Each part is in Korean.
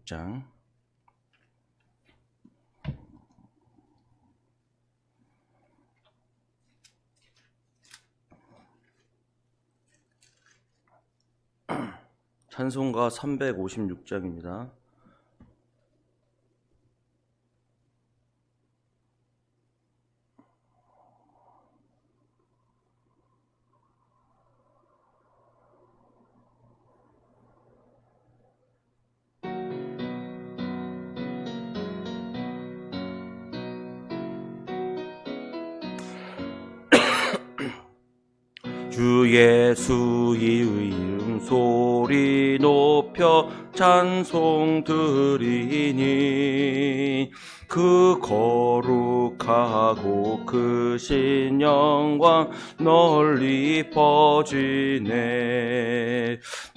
346장. 찬송가 356장입니다. 주 예수의 이름 소리 높여 찬송 드리니 그 거룩하고 크신 영광 널리 퍼지네.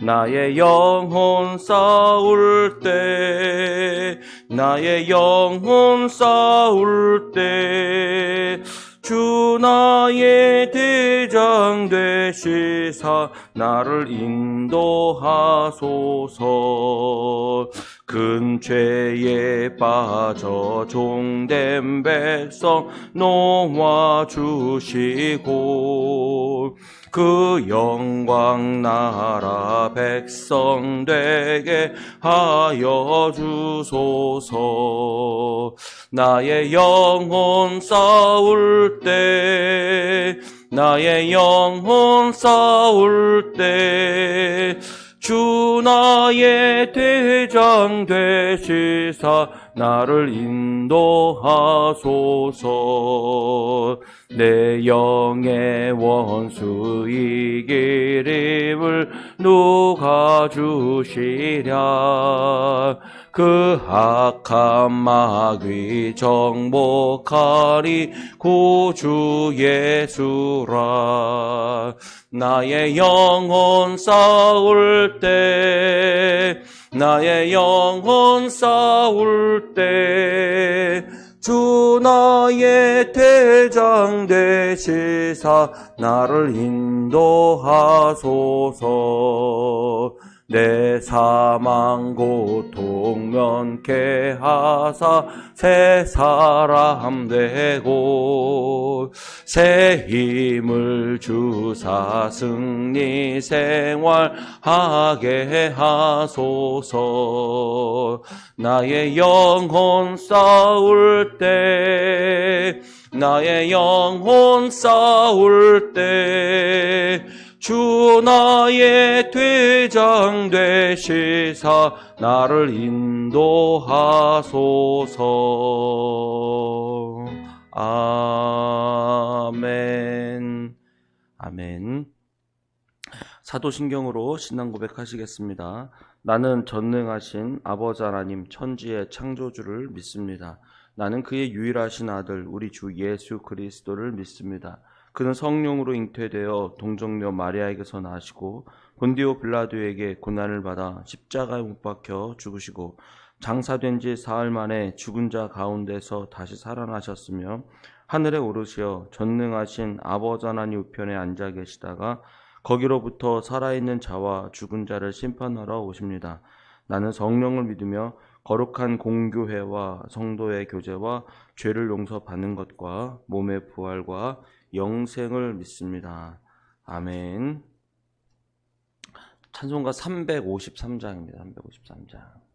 나의 영혼 싸울 때 나의 영혼 싸울 때 주 나의 대장 되시사 나를 인도하소서. 큰 죄에 빠져 종된 백성 놓아주시고 그 영광 나라 백성 되게 하여 주소서. 나의 영혼 싸울 때 나의 영혼 싸울 때 주 나의 대장 되시사 나를 인도하소서. 내 영의 원수 이기림을 누가 주시랴. 그 악한 마귀 정복하리 구주 예수라. 나의 영혼 싸울 때 나의 영혼 싸울 때 주 나의 대장 되시사 나를 인도하소서. 내 사망 고통 면케 하사 새 사람 되고 새 힘을 주사 승리 생활하게 하소서. 나의 영혼 싸울 때 나의 영혼 싸울 때 주 나의 대장 되시사 나를 인도하소서. 아멘. 아멘. 사도신경으로 신앙 고백하시겠습니다. 나는 전능하신 아버지 하나님 천지의 창조주를 믿습니다. 나는 그의 유일하신 아들 우리 주 예수 그리스도를 믿습니다. 그는 성령으로 잉태되어 동정녀 마리아에게서 나시고 본디오 빌라도에게 고난을 받아 십자가에 못 박혀 죽으시고 장사된 지 사흘 만에 죽은 자 가운데서 다시 살아나셨으며 하늘에 오르시어 전능하신 아버지 하나님 우편에 앉아 계시다가 거기로부터 살아있는 자와 죽은 자를 심판하러 오십니다. 나는 성령을 믿으며 거룩한 공교회와 성도의 교제와 죄를 용서받는 것과 몸의 부활과 영생을 믿습니다. 아멘. 찬송가 353장입니다. 353장.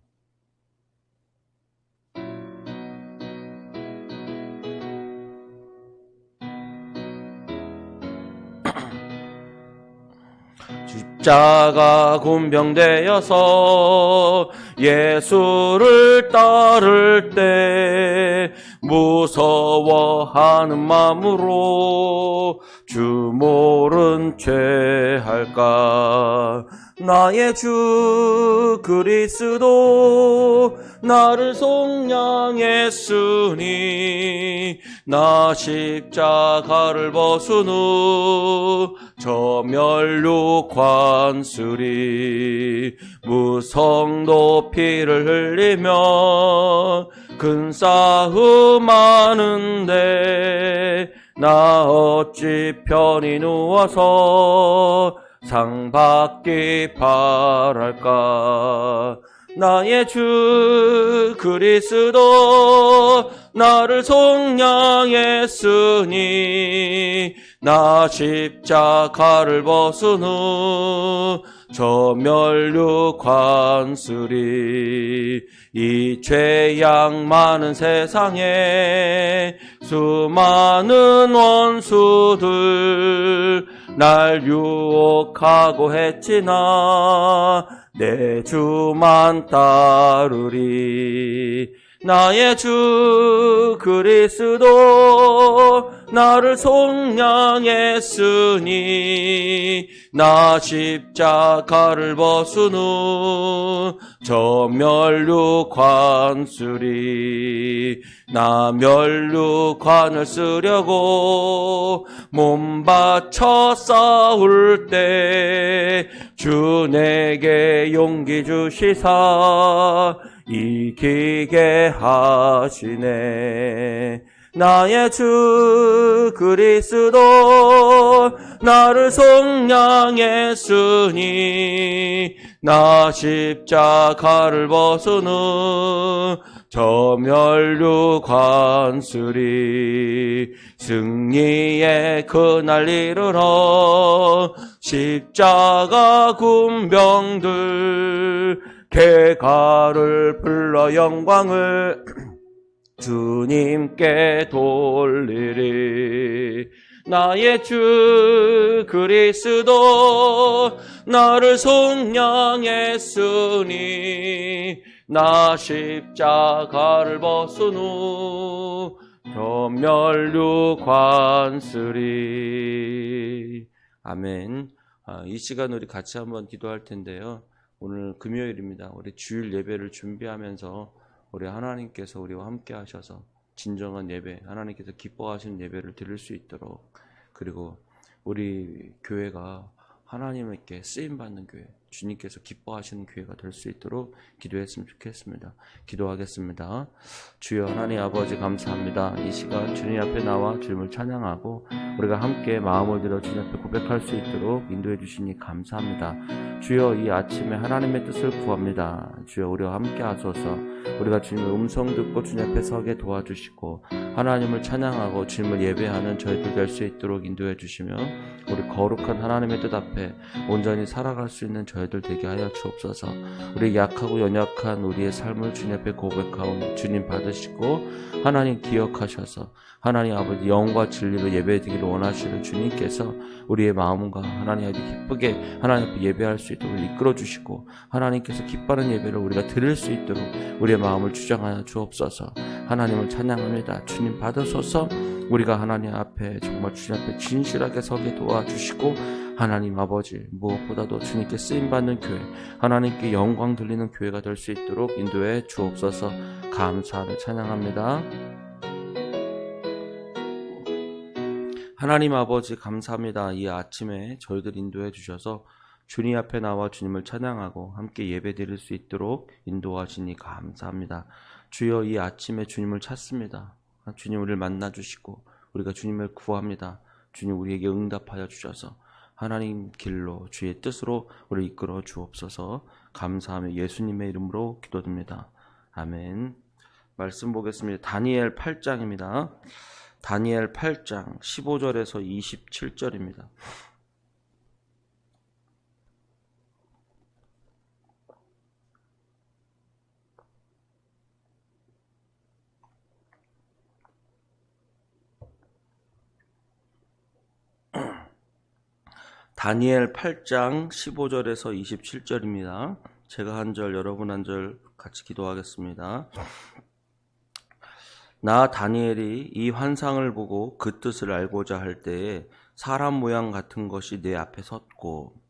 십자가 곤병되어서 예수를 따를 때 무서워하는 마음으로 주 모른 죄 할까. 나의 주 그리스도 나를 속량했으니 나 십자가를 벗은 후 저 멸류 관쓰리. 무성도 피를 흘리며 큰 싸움 하는데 나 어찌 편히 누워서 상 받기 바랄까. 나의 주 그리스도 나를 속량했으니 나 십자가를 벗은 후 저 멸류관 쓰리 이 죄악 많은 세상에 수많은 원수들 날 유혹하고 했지나 내 주만 따르리 나의 주 그리스도 나를 속량했으니 나 십자가를 벗은 후 저 멸류관 쓰리 나 멸류관을 쓰려고 몸 바쳐 싸울 때 주 내게 용기 주시사 이기게 하시네 나의 주 그리스도 나를 속량했으니 나 십자가를 벗은 후 저 멸류관 쓰리 승리의 그날 이르러 십자가 군병들 개가를 불러 영광을 주님께 돌리리 나의 주 그리스도 나를 속량했으니 나 십자가를 벗은 후 저 멸류관 쓰리 아멘. 이 시간 우리 같이 한번 기도할 텐데요. 오늘 금요일입니다. 우리 주일 예배를 준비하면서 우리 하나님께서 우리와 함께 하셔서 진정한 예배, 하나님께서 기뻐하시는 예배를 드릴 수 있도록 그리고 우리 교회가 하나님께 쓰임받는 교회, 주님께서 기뻐하시는 교회가 될 수 있도록 기도했으면 좋겠습니다. 기도하겠습니다. 주여 하나님 아버지 감사합니다. 이 시간 주님 앞에 나와 주님을 찬양하고 우리가 함께 마음을 들어 주님 앞에 고백할 수 있도록 인도해 주시니 감사합니다. 주여 이 아침에 하나님의 뜻을 구합니다. 주여 우리와 함께 하소서. 우리가 주님의 음성 듣고 주님 앞에 서게 도와주시고 하나님을 찬양하고 주님을 예배하는 저희들 될 수 있도록 인도해 주시며 우리 거룩한 하나님의 뜻 앞에 온전히 살아갈 수 있는 저희들 되게 하여 주옵소서. 우리 약하고 연약한 우리의 삶을 주님 앞에 고백하오 주님 받으시고 하나님 기억하셔서 하나님 아버지 영과 진리로 예배드리기를 원하시는 주님께서 우리의 마음과 하나님 앞에 기쁘게 하나님 앞에 예배할 수 있도록 이끌어 주시고 하나님께서 기뻐하는 예배를 우리가 드릴 수 있도록 우리의 마음을 주장하여 주옵소서. 하나님을 찬양합니다. 주님 받으소서. 우리가 하나님 앞에 정말 주님 앞에 진실하게 서게 도와주시고 하나님 아버지 무엇보다도 주님께 쓰임받는 교회 하나님께 영광 들리는 교회가 될 수 있도록 인도해 주옵소서. 감사를 찬양합니다. 하나님 아버지 감사합니다. 이 아침에 저희들 인도해 주셔서 주님 앞에 나와 주님을 찬양하고 함께 예배 드릴 수 있도록 인도하시니 감사합니다. 주여 이 아침에 주님을 찾습니다. 주님 우리를 만나 주시고 우리가 주님을 구합니다. 주님 우리에게 응답하여 주셔서 하나님 길로 주의 뜻으로 우리를 이끌어 주옵소서. 감사하며 예수님의 이름으로 기도드립니다. 아멘. 말씀 보겠습니다. 다니엘 8장입니다. 다니엘 8장 15절에서 27절입니다. 다니엘 8장 15절에서 27절입니다. 제가 한 절, 여러분 한 절 같이 기도하겠습니다. 나 다니엘이 이 환상을 보고 그 뜻을 알고자 할 때에 사람 모양 같은 것이 내 앞에 섰고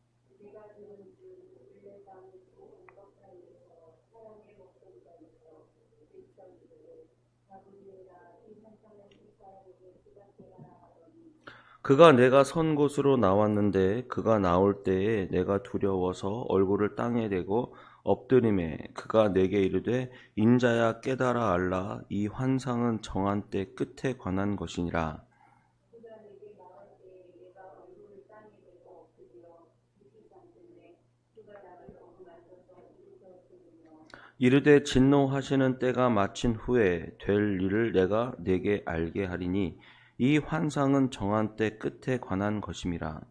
그가 내가 선 곳으로 나왔는데 그가 나올 때에 내가 두려워서 얼굴을 땅에 대고 엎드림에 그가 내게 이르되 인자야 깨달아 알라 이 환상은 정한 때 끝에 관한 것이니라. 이르되 진노하시는 때가 마친 후에 될 일을 내가 네게 알게 하리니 이 환상은 정한 때 끝에 관한 것임이라.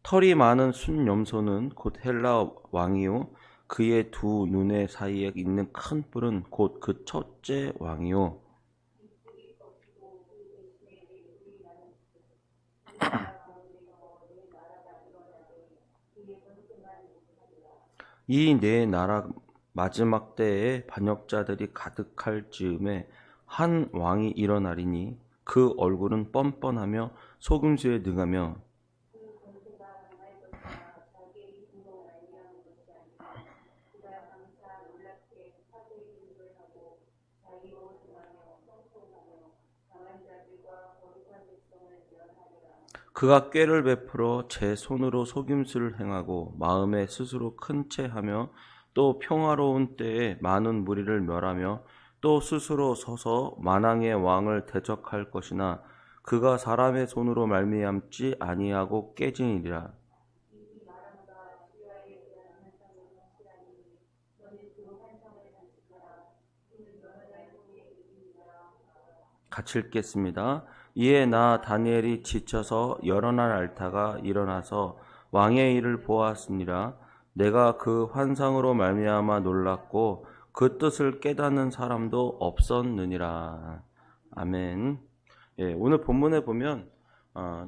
털이 많은 순염소는 곧 헬라 왕이요 그의 두 눈의 사이에 있는 큰 뿔은 곧 그 첫째 왕이요 이 네 나라 마지막 때에 반역자들이 가득할 즈음에 한 왕이 일어나리니 그 얼굴은 뻔뻔하며 속임수에 능하며 그가 꾀를 베풀어 제 손으로 속임수를 행하고 마음에 스스로 큰 채하며 또 평화로운 때에 많은 무리를 멸하며 또 스스로 서서 만왕의 왕을 대적할 것이나 그가 사람의 손으로 말미암지 아니하고 깨지니라. 같이 읽겠습니다. 이에 나 다니엘이 지쳐서 여러 날 앓다가 일어나서 왕의 일을 보았으니라. 내가 그 환상으로 말미암아 놀랐고 그 뜻을 깨닫는 사람도 없었느니라. 아멘. 예, 오늘 본문에 보면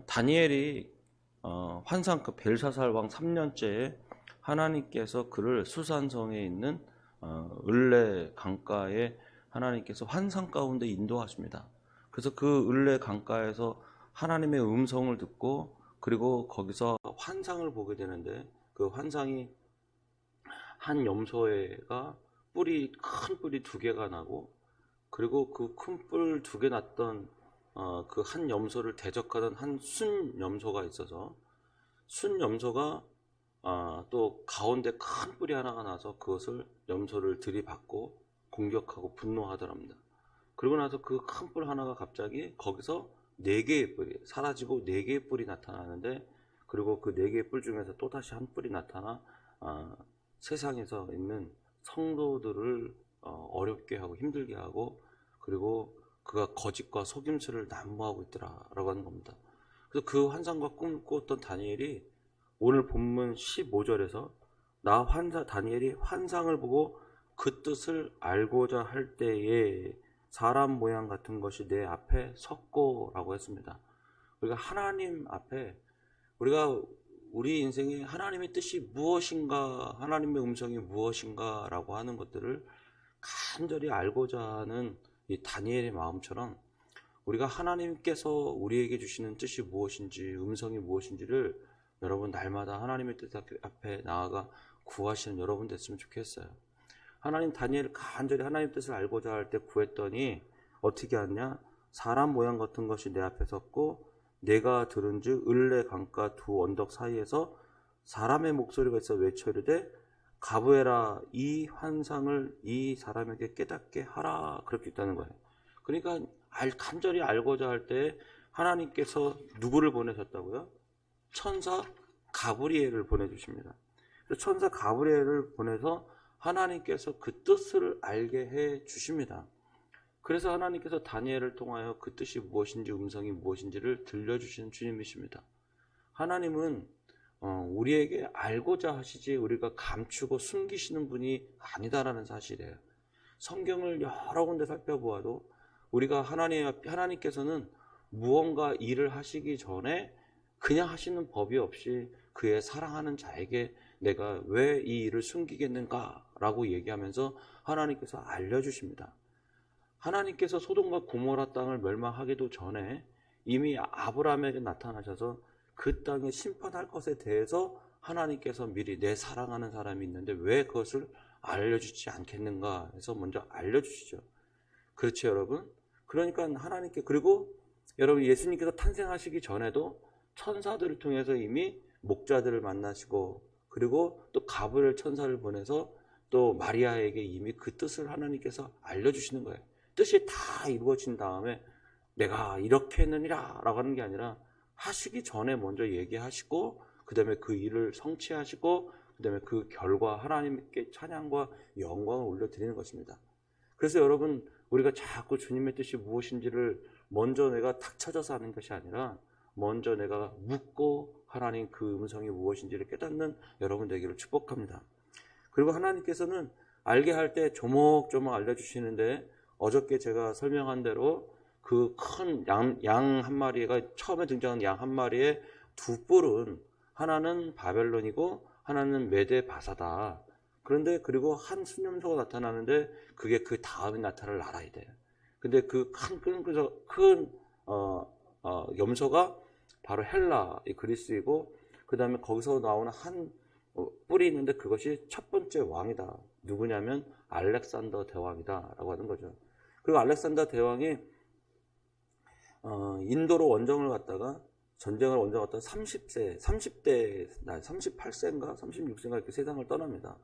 다니엘이 환상 그 벨사살 왕 3년째에 하나님께서 그를 수산성에 있는 을레 강가에 하나님께서 환상 가운데 인도하십니다. 그래서 그 을레 강가에서 하나님의 음성을 듣고 그리고 거기서 환상을 보게 되는데 그 환상이 한 염소가 큰 뿔이 두 개가 나고 그리고 그 큰 뿔 두 개 났던 그 한 염소를 대적하던 한 순 염소가 있어서 순 염소가 또 가운데 큰 뿔이 하나가 나서 그것을 염소를 들이받고 공격하고 분노하더랍니다. 그러고 나서 그 큰 뿔 하나가 갑자기 거기서 네 개의 뿔이 사라지고 네 개의 뿔이 나타나는데 그리고 그 네 개의 뿔 중에서 또 다시 한 뿔이 나타나 세상에서 있는 성도들을 어렵게 하고 힘들게 하고 그리고 그가 거짓과 속임수를 난무하고 있더라라고 하는 겁니다. 그래서 그 환상과 꿈을 꾸었던 다니엘이 오늘 본문 15절에서 다니엘이 환상을 보고 그 뜻을 알고자 할 때에 사람 모양 같은 것이 내 앞에 섰고라고 했습니다. 우리가 하나님 앞에 우리가 우리 인생에 하나님의 뜻이 무엇인가, 하나님의 음성이 무엇인가 라고 하는 것들을 간절히 알고자 하는 이 다니엘의 마음처럼 우리가 하나님께서 우리에게 주시는 뜻이 무엇인지, 음성이 무엇인지를 여러분 날마다 하나님의 뜻 앞에 나아가 구하시는 여러분 됐으면 좋겠어요. 하나님 다니엘 간절히 하나님 뜻을 알고자 할 때 구했더니 어떻게 하냐? 사람 모양 같은 것이 내 앞에 섰고 내가 들은즉 을레 강가 두 언덕 사이에서 사람의 목소리가 있어 외쳐 이르되 가브에라 이 환상을 이 사람에게 깨닫게 하라 그렇게 있다는 거예요. 그러니까 간절히 알고자 할 때 하나님께서 누구를 보내셨다고요? 천사 가브리엘을 보내주십니다. 천사 가브리엘을 보내서 하나님께서 그 뜻을 알게 해 주십니다. 그래서 하나님께서 다니엘을 통하여 그 뜻이 무엇인지 음성이 무엇인지를 들려주시는 주님이십니다. 하나님은 우리에게 알고자 하시지 우리가 감추고 숨기시는 분이 아니다라는 사실이에요. 성경을 여러 군데 살펴보아도 우리가 하나님께서는 무언가 일을 하시기 전에 그냥 하시는 법이 없이 그의 사랑하는 자에게 내가 왜 이 일을 숨기겠는가 라고 얘기하면서 하나님께서 알려주십니다. 하나님께서 소돔과 고모라 땅을 멸망하기도 전에 이미 아브라함에게 나타나셔서 그 땅에 심판할 것에 대해서 하나님께서 미리 내 사랑하는 사람이 있는데 왜 그것을 알려주지 않겠는가 해서 먼저 알려주시죠. 그렇죠 여러분? 그러니까 하나님께 그리고 여러분 예수님께서 탄생하시기 전에도 천사들을 통해서 이미 목자들을 만나시고 그리고 또 가브리엘 천사를 보내서 또 마리아에게 이미 그 뜻을 하나님께서 알려주시는 거예요. 뜻이 다 이루어진 다음에 내가 이렇게 했느니라 라고 하는 게 아니라 하시기 전에 먼저 얘기하시고 그 다음에 그 일을 성취하시고 그 다음에 그 결과 하나님께 찬양과 영광을 올려드리는 것입니다. 그래서 여러분, 우리가 자꾸 주님의 뜻이 무엇인지를 먼저 내가 탁 찾아서 하는 것이 아니라 먼저 내가 묻고 하나님 그 음성이 무엇인지를 깨닫는 여러분 되기를 축복합니다. 그리고 하나님께서는 알게 할 때 조목조목 알려주시는데, 어저께 제가 설명한 대로 그 큰 양 한 마리가, 처음에 등장한 양 한 마리의 두 뿔은 하나는 바벨론이고 하나는 메데 바사다. 그런데 그리고 한 순념소가 나타나는데 그게 그 다음에 나타날 나라에 돼. 근데 그 큰 염소가 바로 헬라, 이 그리스이고, 그 다음에 거기서 나오는 한 뿔이 있는데 그것이 첫 번째 왕이다. 누구냐면 알렉산더 대왕이다 라고 하는 거죠. 그리고 알렉산더 대왕이 인도로 전쟁을 갔다가 30대, 38세인가 36세인가 이렇게 세상을 떠납니다.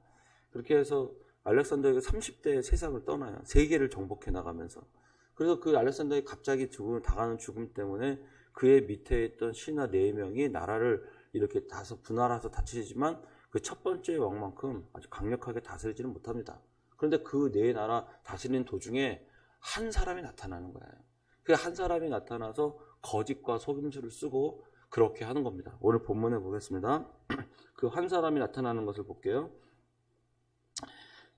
그렇게 해서 알렉산더가 30대에 세상을 떠나요. 세계를 정복해 나가면서. 그래서 그 알렉산더가 갑자기 당하는 죽음 때문에 그의 밑에 있던 신하 4명이 나라를 이렇게 분할해서 다치지만 그 첫 번째 왕만큼 아주 강력하게 다스리지는 못합니다. 그런데 그 네 나라 다스리는 도중에 한 사람이 나타나는 거예요. 그 한 사람이 나타나서 거짓과 속임수를 쓰고 그렇게 하는 겁니다. 오늘 본문에 보겠습니다. 그 한 사람이 나타나는 것을 볼게요.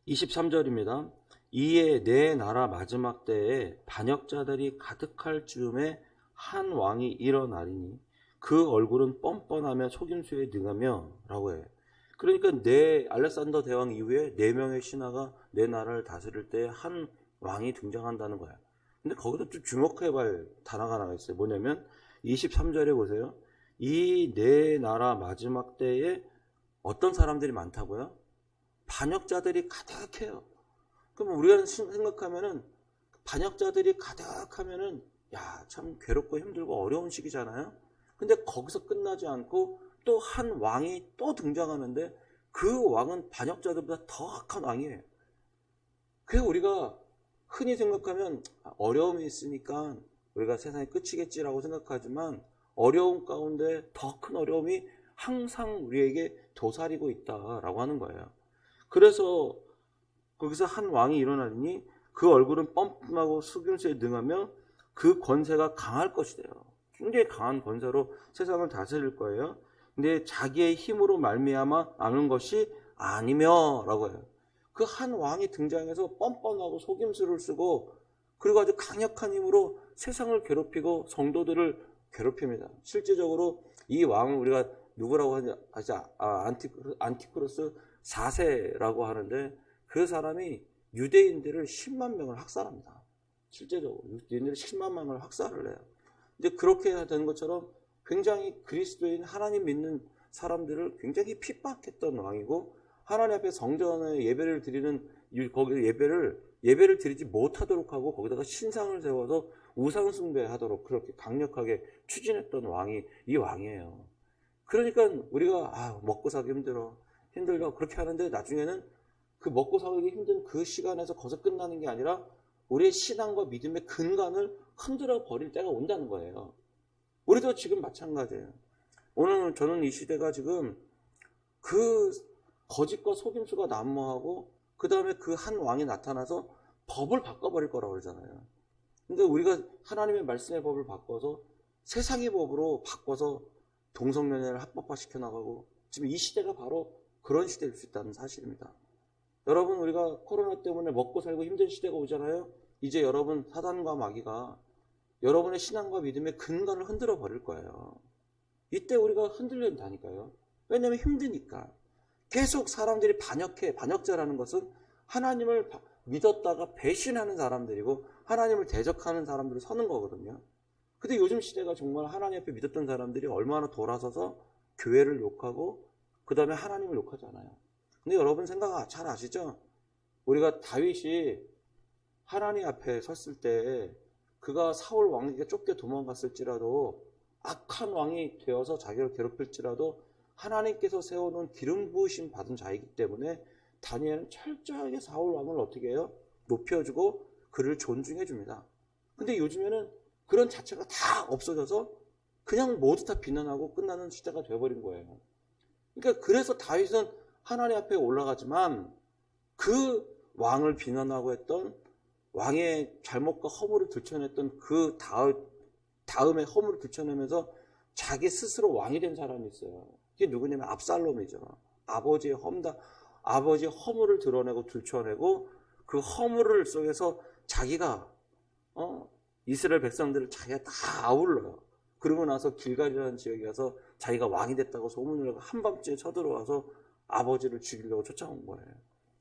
23절입니다. 이에 내 나라 마지막 때에 반역자들이 가득할 즈음에 한 왕이 일어나리니 그 얼굴은 뻔뻔하며 속임수에 능하며 라고 해요. 그러니까 알렉산더 대왕 이후에 4명의 신하가 내 나라를 다스릴 때 한 왕이 등장한다는 거야. 근데 거기서 좀 주목해봐야 할 단어가 하나 있어요. 뭐냐면 23절에 보세요. 이 내 나라 마지막 때에 어떤 사람들이 많다고요? 반역자들이 가득해요. 그럼 우리가 생각하면은 반역자들이 가득하면은 참 괴롭고 힘들고 어려운 시기잖아요. 근데 거기서 끝나지 않고 또 한 왕이 또 등장하는데 그 왕은 반역자들보다 더 악한 왕이에요. 그래서 우리가 흔히 생각하면 어려움이 있으니까 우리가 세상이 끝이겠지라고 생각하지만 어려움 가운데 더 큰 어려움이 항상 우리에게 도사리고 있다라고 하는 거예요. 그래서 거기서 한 왕이 일어나니 그 얼굴은 뻔뻔하고 속임수에 능하며 그 권세가 강할 것이래요. 굉장히 강한 권세로 세상을 다스릴 거예요. 근데 자기의 힘으로 말미암아 아는 것이 아니며 라고 해요. 그 한 왕이 등장해서 뻔뻔하고 속임수를 쓰고 그리고 아주 강력한 힘으로 세상을 괴롭히고 성도들을 괴롭힙니다. 실제적으로 이 왕을 우리가 누구라고 하지? 안티크로스 4세라고 하는데 그 사람이 유대인들을 10만 명을 학살합니다. 실제적으로 유대인들을 10만 명을 학살을 해요. 이제 그렇게 된 것처럼 굉장히 그리스도인 하나님 믿는 사람들을 굉장히 핍박했던 왕이고, 하나님 앞에 성전에 예배를 드리는 거기 예배를 드리지 못하도록 하고 거기다가 신상을 세워서 우상 숭배하도록 그렇게 강력하게 추진했던 왕이 이 왕이에요. 그러니까 우리가 먹고 살기 힘들다 그렇게 하는데 나중에는 그 먹고 살기 힘든 그 시간에서 거기서 끝나는 게 아니라 우리의 신앙과 믿음의 근간을 흔들어 버릴 때가 온다는 거예요. 우리도 지금 마찬가지예요. 오늘 저는 이 시대가 지금 그 거짓과 속임수가 난무하고 그 다음에 그 한 왕이 나타나서 법을 바꿔버릴 거라고 그러잖아요. 근데 우리가 하나님의 말씀의 법을 바꿔서 세상의 법으로 바꿔서 동성연애를 합법화시켜 나가고 지금 이 시대가 바로 그런 시대일 수 있다는 사실입니다. 여러분, 우리가 코로나 때문에 먹고 살고 힘든 시대가 오잖아요. 이제 여러분, 사단과 마귀가 여러분의 신앙과 믿음의 근간을 흔들어 버릴 거예요. 이때 우리가 흔들린다니까요. 왜냐하면 힘드니까. 계속 사람들이 반역자라는 것은 하나님을 믿었다가 배신하는 사람들이고 하나님을 대적하는 사람들을 서는 거거든요. 근데 요즘 시대가 정말 하나님 앞에 믿었던 사람들이 얼마나 돌아서서 교회를 욕하고 그 다음에 하나님을 욕하잖아요. 근데 여러분 생각 잘 아시죠? 우리가 다윗이 하나님 앞에 섰을 때 그가 사울 왕에게 쫓겨 도망갔을지라도 악한 왕이 되어서 자기를 괴롭힐지라도 하나님께서 세워놓은 기름 부으심 받은 자이기 때문에 다니엘은 철저하게 사울 왕을 어떻게 해요? 높여주고 그를 존중해 줍니다. 근데 요즘에는 그런 자체가 다 없어져서 그냥 모두 다 비난하고 끝나는 시대가 되어버린 거예요. 그러니까 그래서 다윗은 하나님 앞에 올라가지만 그 왕을 비난하고 했던 왕의 잘못과 허물을 들춰냈던 그 다음에 허물을 들춰내면서 자기 스스로 왕이 된 사람이 있어요. 그게 누구냐면 압살롬이죠. 아버지의 허물을 드러내고 들춰내고 그 허물을 속에서 자기가 이스라엘 백성들을 자기가 다 아울러요. 그러고 나서 길갈이라는 지역에 가서 자기가 왕이 됐다고 소문을 내고 한밤중에 쳐들어와서 아버지를 죽이려고 쫓아온 거예요.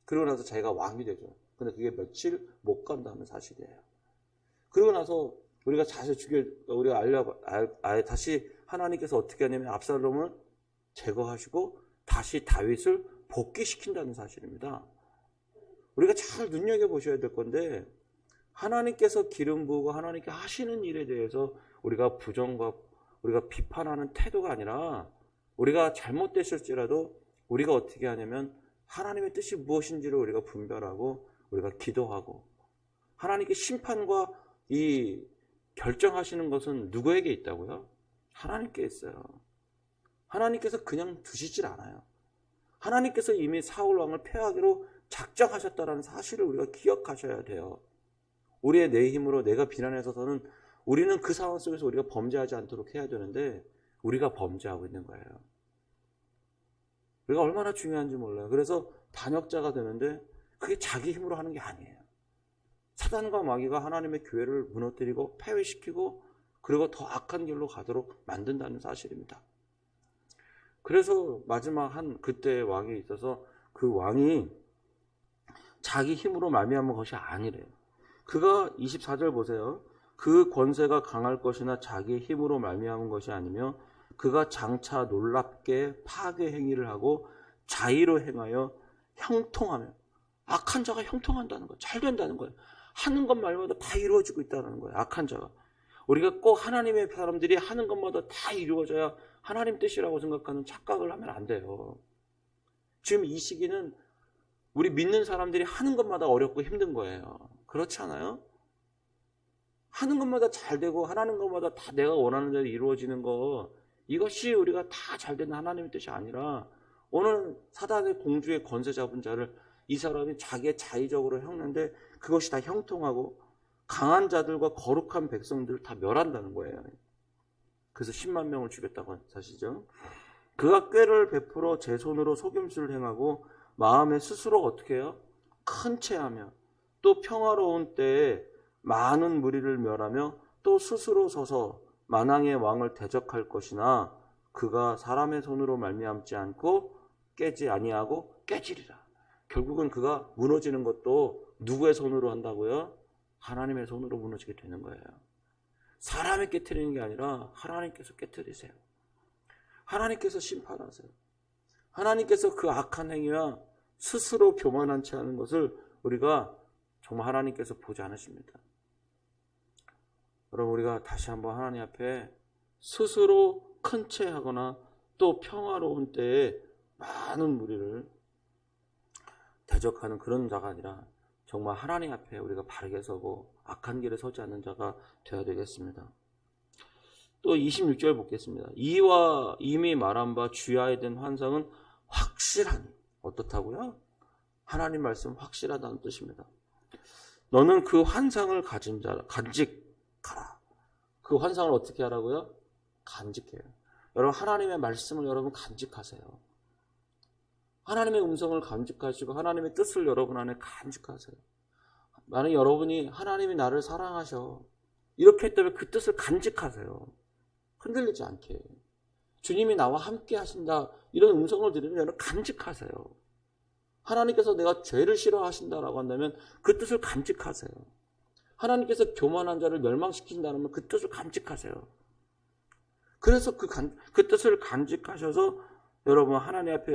그러고 나서 자기가 왕이 되죠. 근데 그게 며칠 못 간다는 사실이에요. 그러고 나서 우리가 다시 하나님께서 어떻게 하냐면 압살롬을 제거하시고 다시 다윗을 복귀시킨다는 사실입니다. 우리가 잘 눈여겨보셔야 될 건데, 하나님께서 기름 부으고 하나님께 하시는 일에 대해서 우리가 우리가 비판하는 태도가 아니라, 우리가 잘못됐을지라도 우리가 어떻게 하냐면 하나님의 뜻이 무엇인지를 우리가 분별하고 우리가 기도하고, 하나님께 심판과 이 결정하시는 것은 누구에게 있다고요? 하나님께 있어요. 하나님께서 그냥 두시질 않아요. 하나님께서 이미 사울 왕을 패하기로 작정하셨다는 사실을 우리가 기억하셔야 돼요. 우리의 내 힘으로 내가 비난해서는 우리는 그 상황 속에서 우리가 범죄하지 않도록 해야 되는데 우리가 범죄하고 있는 거예요. 우리가 얼마나 중요한지 몰라요. 그래서 반역자가 되는데 그게 자기 힘으로 하는 게 아니에요. 사단과 마귀가 하나님의 교회를 무너뜨리고 폐회시키고 그리고 더 악한 길로 가도록 만든다는 사실입니다. 그래서 마지막 그때의 왕이 있어서 그 왕이 자기 힘으로 말미암은 것이 아니래요. 그가 24절 보세요. 그 권세가 강할 것이나 자기의 힘으로 말미암은 것이 아니며 그가 장차 놀랍게 파괴 행위를 하고 자의로 행하여 형통하며, 악한 자가 형통한다는 거예요. 잘 된다는 거예요. 하는 것 말마다 다 이루어지고 있다는 거예요. 악한 자가. 우리가 꼭 하나님의 사람들이 하는 것마다 다 이루어져야 하나님 뜻이라고 생각하는 착각을 하면 안 돼요. 지금 이 시기는 우리 믿는 사람들이 하는 것마다 어렵고 힘든 거예요. 그렇지 않아요? 하는 것마다 잘 되고 하는 것마다 다 내가 원하는 대로 이루어지는 거, 이것이 우리가 다 잘 되는 하나님의 뜻이 아니라 오늘 사단의 공주의 권세 잡은 자를 이 사람이 자기의 자의적으로 형는데 그것이 다 형통하고 강한 자들과 거룩한 백성들을 다 멸한다는 거예요. 그래서 10만 명을 죽였다고 사시죠. 그가 꾀를 베풀어 제 손으로 속임수를 행하고 마음에 스스로 어떻게 해요? 큰 체하며 또 평화로운 때에 많은 무리를 멸하며 또 스스로 서서 만왕의 왕을 대적할 것이나 그가 사람의 손으로 말미암지 않고 깨지 아니하고 깨지리라. 결국은 그가 무너지는 것도 누구의 손으로 한다고요? 하나님의 손으로 무너지게 되는 거예요. 사람이 깨트리는 게 아니라 하나님께서 깨트리세요. 하나님께서 심판하세요. 하나님께서 그 악한 행위와 스스로 교만한 채 하는 것을 우리가 정말 하나님께서 보지 않으십니다. 여러분, 우리가 다시 한번 하나님 앞에 스스로 큰 채 하거나 또 평화로운 때에 많은 무리를 대적하는 그런 자가 아니라 정말 하나님 앞에 우리가 바르게 서고 악한 길에 서지 않는 자가 되어야 되겠습니다. 또 26절 보겠습니다. 이와 이미 말한 바 주야에 된 환상은 확실하니. 어떻다고요? 하나님 말씀 확실하다는 뜻입니다. 너는 그 환상을 가진 자라 간직하라. 그 환상을 어떻게 하라고요? 간직해요. 여러분, 하나님의 말씀을 여러분 간직하세요. 하나님의 음성을 간직하시고 하나님의 뜻을 여러분 안에 간직하세요. 만약 여러분이 하나님이 나를 사랑하셔 이렇게 했다면 그 뜻을 간직하세요. 흔들리지 않게. 주님이 나와 함께 하신다 이런 음성을 들으면 여러분 간직하세요. 하나님께서 내가 죄를 싫어하신다라고 한다면 그 뜻을 간직하세요. 하나님께서 교만한 자를 멸망시킨다면 그 뜻을 간직하세요. 그래서 그 뜻을 간직하셔서 여러분 하나님 앞에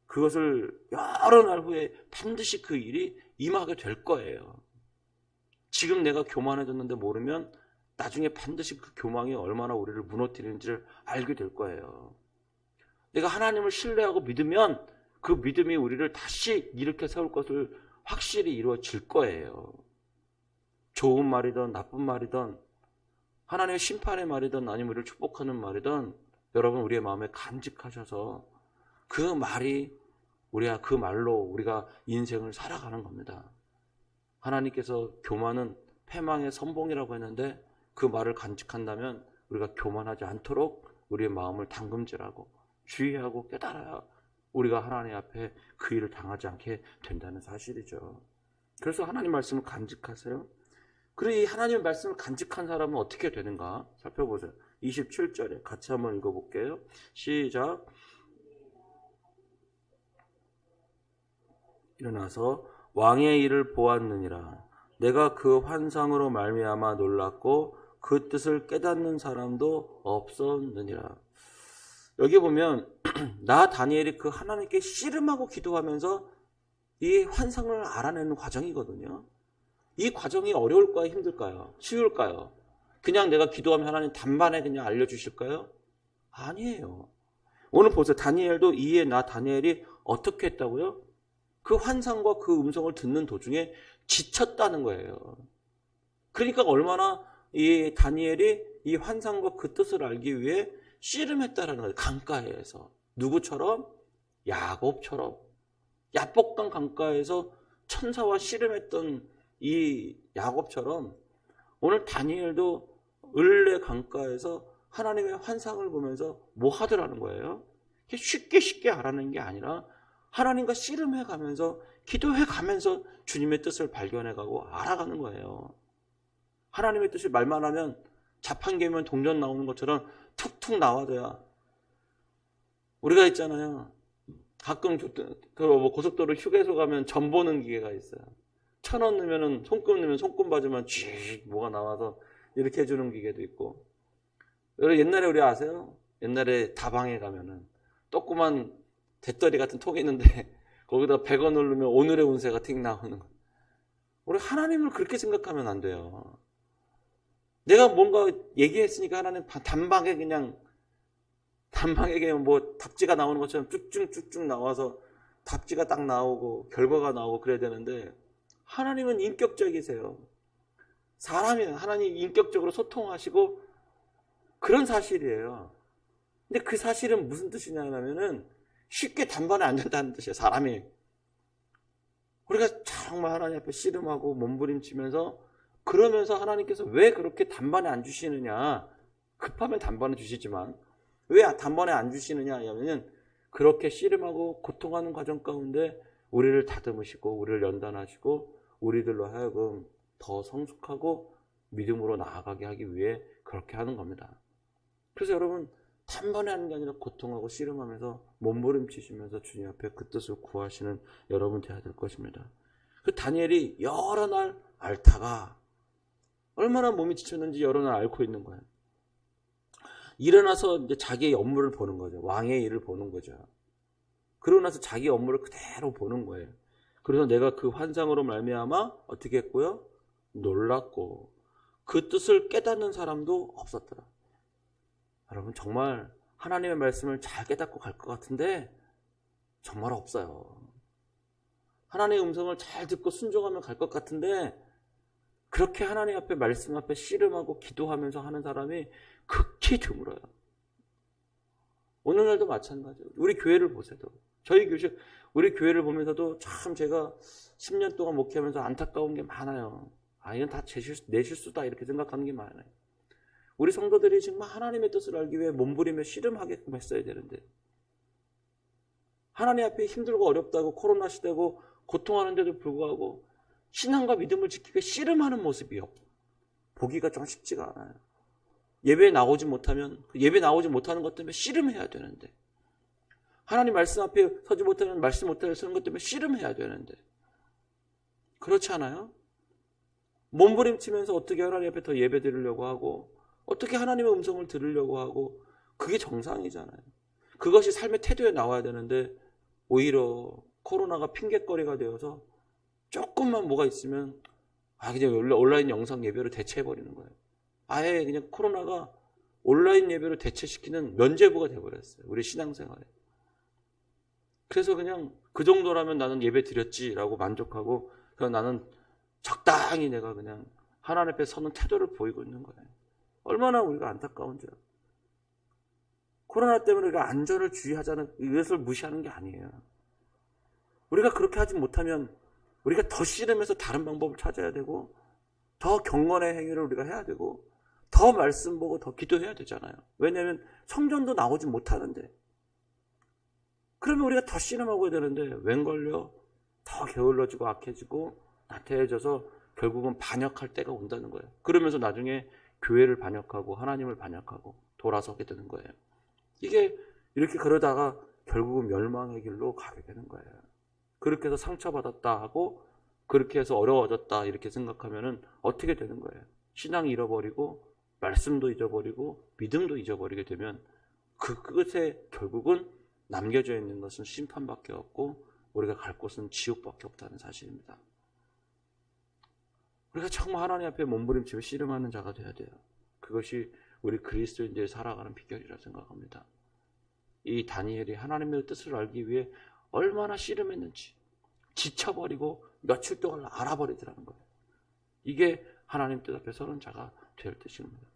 그것을 여러 날 후에 반드시 그 일이 임하게 될 거예요. 지금 내가 교만해졌는데 모르면 나중에 반드시 그 교만이 얼마나 우리를 무너뜨리는지를 알게 될 거예요. 내가 하나님을 신뢰하고 믿으면 그 믿음이 우리를 다시 일으켜 세울 것을 확실히 이루어질 거예요. 좋은 말이든 나쁜 말이든 하나님의 심판의 말이든 아니면 우리를 축복하는 말이든 여러분 우리의 마음에 간직하셔서 그 말이 우리가 그 말로 우리가 인생을 살아가는 겁니다. 하나님께서 교만은 패망의 선봉이라고 했는데 그 말을 간직한다면 우리가 교만하지 않도록 우리의 마음을 담금질하고 주의하고 깨달아야 우리가 하나님 앞에 그 일을 당하지 않게 된다는 사실이죠. 그래서 하나님 말씀을 간직하세요. 그리고 이 하나님의 말씀을 간직한 사람은 어떻게 되는가 살펴보세요. 27절에 같이 한번 읽어볼게요. 시작. 일어나서 왕의 일을 보았느니라. 내가 그 환상으로 말미암아 놀랐고 그 뜻을 깨닫는 사람도 없었느니라. 여기 보면 나 다니엘이 그 하나님께 씨름하고 기도하면서 이 환상을 알아내는 과정이거든요. 이 과정이 어려울까요? 힘들까요? 쉬울까요? 그냥 내가 기도하면 하나님 단번에 그냥 알려주실까요? 아니에요. 오늘 보세요. 다니엘도 이에 나 다니엘이 어떻게 했다고요? 그 환상과 그 음성을 듣는 도중에 지쳤다는 거예요. 그러니까 얼마나 이 다니엘이 이 환상과 그 뜻을 알기 위해 씨름했다라는 거예요. 강가에서. 누구처럼? 야곱처럼. 야복강 강가에서 천사와 씨름했던 이 야곱처럼 오늘 다니엘도 을레 강가에서 하나님의 환상을 보면서 뭐 하더라는 거예요? 쉽게 알아내는 게 아니라 하나님과 씨름해 가면서 기도해 가면서 주님의 뜻을 발견해 가고 알아가는 거예요. 하나님의 뜻이 말만 하면 자판기면 동전 나오는 것처럼 툭툭 나와줘야. 우리가 있잖아요. 가끔 고속도로 휴게소 가면 점 보는 기계가 있어요. 1,000원 넣으면 손금 넣으면 손금 받으면 쥐 뭐가 나와서 이렇게 해주는 기계도 있고. 여러분 옛날에 우리 아세요? 옛날에 다방에 가면은 조그만 대떨이 같은 통이 있는데 거기다 100원 누르면 오늘의 운세가 틱 나오는 거. 우리 하나님을 그렇게 생각하면 안 돼요. 내가 뭔가 얘기했으니까 하나님 단방에 그냥 뭐 답지가 나오는 것처럼 쭉쭉쭉쭉 나와서 답지가 딱 나오고 결과가 나오고 그래야 되는데 하나님은 인격적이세요. 사람이 하나님 인격적으로 소통하시고 그런 사실이에요. 근데 그 사실은 무슨 뜻이냐 하면은 쉽게 단번에 안 된다는 뜻이에요. 사람이. 우리가 정말 하나님 앞에 씨름하고 몸부림치면서 그러면서 하나님께서 왜 그렇게 단번에 안 주시느냐. 급하면 단번에 주시지만 왜 단번에 안 주시느냐 하면 그렇게 씨름하고 고통하는 과정 가운데 우리를 다듬으시고 우리를 연단하시고 우리들로 하여금 더 성숙하고 믿음으로 나아가게 하기 위해 그렇게 하는 겁니다. 그래서 여러분 단번에 하는 게 아니라 고통하고 씨름하면서 몸부림치시면서 주님 앞에 그 뜻을 구하시는 여러분 되어야 될 것입니다. 그 다니엘이 여러 날 앓다가 얼마나 몸이 지쳤는지 여러 날 앓고 있는 거예요. 일어나서 이제 자기의 업무를 보는 거죠. 왕의 일을 보는 거죠. 그러고 나서 자기 업무를 그대로 보는 거예요. 그래서 내가 그 환상으로 말미암아 어떻게 했고요? 놀랐고 그 뜻을 깨닫는 사람도 없었더라. 여러분 정말 하나님의 말씀을 잘 깨닫고 갈 것 같은데 정말 없어요. 하나님의 음성을 잘 듣고 순종하면 갈 것 같은데 그렇게 하나님 앞에 말씀 앞에 씨름하고 기도하면서 하는 사람이 극히 드물어요. 오늘날도 마찬가지예요. 우리 교회를 보세요. 우리 교회를 보면서도 참 제가 10년 동안 목회하면서 안타까운 게 많아요. 이건 다 내 실수다 이렇게 생각하는 게 많아요. 우리 성도들이 정말 하나님의 뜻을 알기 위해 몸부리며 씨름하게끔 했어야 되는데 하나님 앞에 힘들고 어렵다고 코로나 시대고 고통하는데도 불구하고 신앙과 믿음을 지키기 위해 씨름하는 모습이요. 보기가 좀 쉽지가 않아요. 예배 나오지 못하면 예배 나오지 못하는 것 때문에 씨름해야 되는데 하나님 말씀 앞에 서지 못하면 말씀 못하게 서는 것 때문에 씨름해야 되는데 그렇지 않아요? 몸부림치면서 어떻게 하나님 앞에 더 예배 드리려고 하고 어떻게 하나님의 음성을 들으려고 하고 그게 정상이잖아요. 그것이 삶의 태도에 나와야 되는데 오히려 코로나가 핑계거리가 되어서 조금만 뭐가 있으면 그냥 온라인 영상 예배로 대체해버리는 거예요. 아예 그냥 코로나가 온라인 예배로 대체시키는 면죄부가 돼버렸어요. 우리 신앙생활에. 그래서 그냥 그 정도라면 나는 예배 드렸지라고 만족하고 그냥 나는 적당히 내가 그냥 하나님 앞에 서는 태도를 보이고 있는 거예요. 얼마나 우리가 안타까운지요. 코로나 때문에 우리가 안전을 주의하자는 이것을 무시하는 게 아니에요. 우리가 그렇게 하지 못하면 우리가 더 씨름해서 다른 방법을 찾아야 되고, 더 경건의 행위를 우리가 해야 되고, 더 말씀 보고 더 기도해야 되잖아요. 왜냐하면 성전도 나오지 못하는데. 그러면 우리가 더 씨름하고 해야 되는데 웬걸요? 더 게을러지고 악해지고 나태해져서 결국은 반역할 때가 온다는 거예요. 그러면서 나중에 교회를 반역하고 하나님을 반역하고 돌아서게 되는 거예요. 이게 이렇게 그러다가 결국은 멸망의 길로 가게 되는 거예요. 그렇게 해서 상처받았다 하고 그렇게 해서 어려워졌다 이렇게 생각하면은 어떻게 되는 거예요? 신앙 잃어버리고 말씀도 잊어버리고 믿음도 잊어버리게 되면 그 끝에 결국은 남겨져 있는 것은 심판밖에 없고 우리가 갈 곳은 지옥밖에 없다는 사실입니다. 우리가 정말 하나님 앞에 몸부림치며 씨름하는 자가 되어야 돼요. 그것이 우리 그리스도인들이 살아가는 비결이라 생각합니다. 이 다니엘이 하나님의 뜻을 알기 위해 얼마나 씨름했는지 지쳐버리고 며칠 동안 알아버리더라는 거예요. 이게 하나님 뜻 앞에 서는 자가 될 뜻입니다.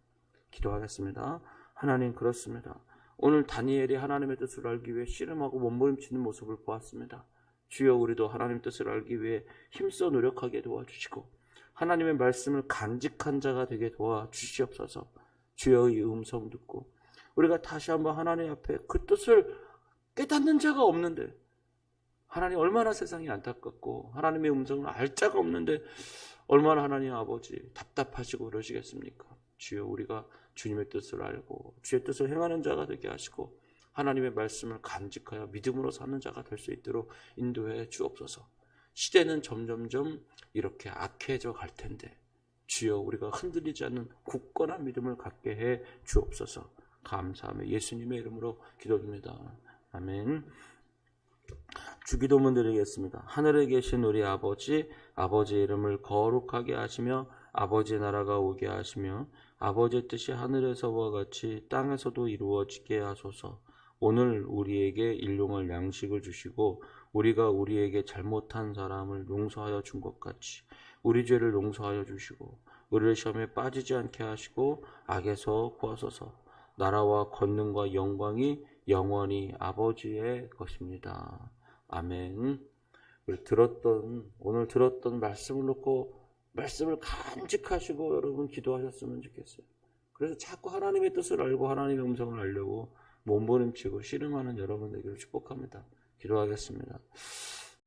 기도하겠습니다. 하나님, 그렇습니다. 오늘 다니엘이 하나님의 뜻을 알기 위해 씨름하고 몸부림치는 모습을 보았습니다. 주여, 우리도 하나님 뜻을 알기 위해 힘써 노력하게 도와주시고 하나님의 말씀을 간직한 자가 되게 도와주시옵소서. 주여의 음성 듣고 우리가 다시 한번 하나님 앞에 그 뜻을 깨닫는 자가 없는데, 하나님 얼마나 세상이 안타깝고 하나님의 음성을 알 자가 없는데 얼마나 하나님 아버지 답답하시고 그러시겠습니까? 주여, 우리가 주님의 뜻을 알고 주의 뜻을 행하는 자가 되게 하시고 하나님의 말씀을 간직하여 믿음으로 사는 자가 될 수 있도록 인도해 주옵소서. 시대는 점점점 이렇게 악해져 갈 텐데 주여, 우리가 흔들리지 않는 굳건한 믿음을 갖게 해 주옵소서. 감사하며 예수님의 이름으로 기도드립니다. 아멘. 주기도문 드리겠습니다. 하늘에 계신 우리 아버지, 아버지의 이름을 거룩하게 하시며 아버지의 나라가 오게 하시며 아버지의 뜻이 하늘에서와 같이 땅에서도 이루어지게 하소서. 오늘 우리에게 일용할 양식을 주시고 우리가 우리에게 잘못한 사람을 용서하여 준 것 같이 우리 죄를 용서하여 주시고 우리를 시험에 빠지지 않게 하시고 악에서 구하소서. 나라와 권능과 영광이 영원히 아버지의 것입니다. 아멘. 오늘 들었던 말씀을 놓고 말씀을 간직하시고 여러분 기도하셨으면 좋겠어요. 그래서 자꾸 하나님의 뜻을 알고 하나님의 음성을 알려고 몸부림치고 씨름하는 여러분 되기를 축복합니다. 기도하겠습니다.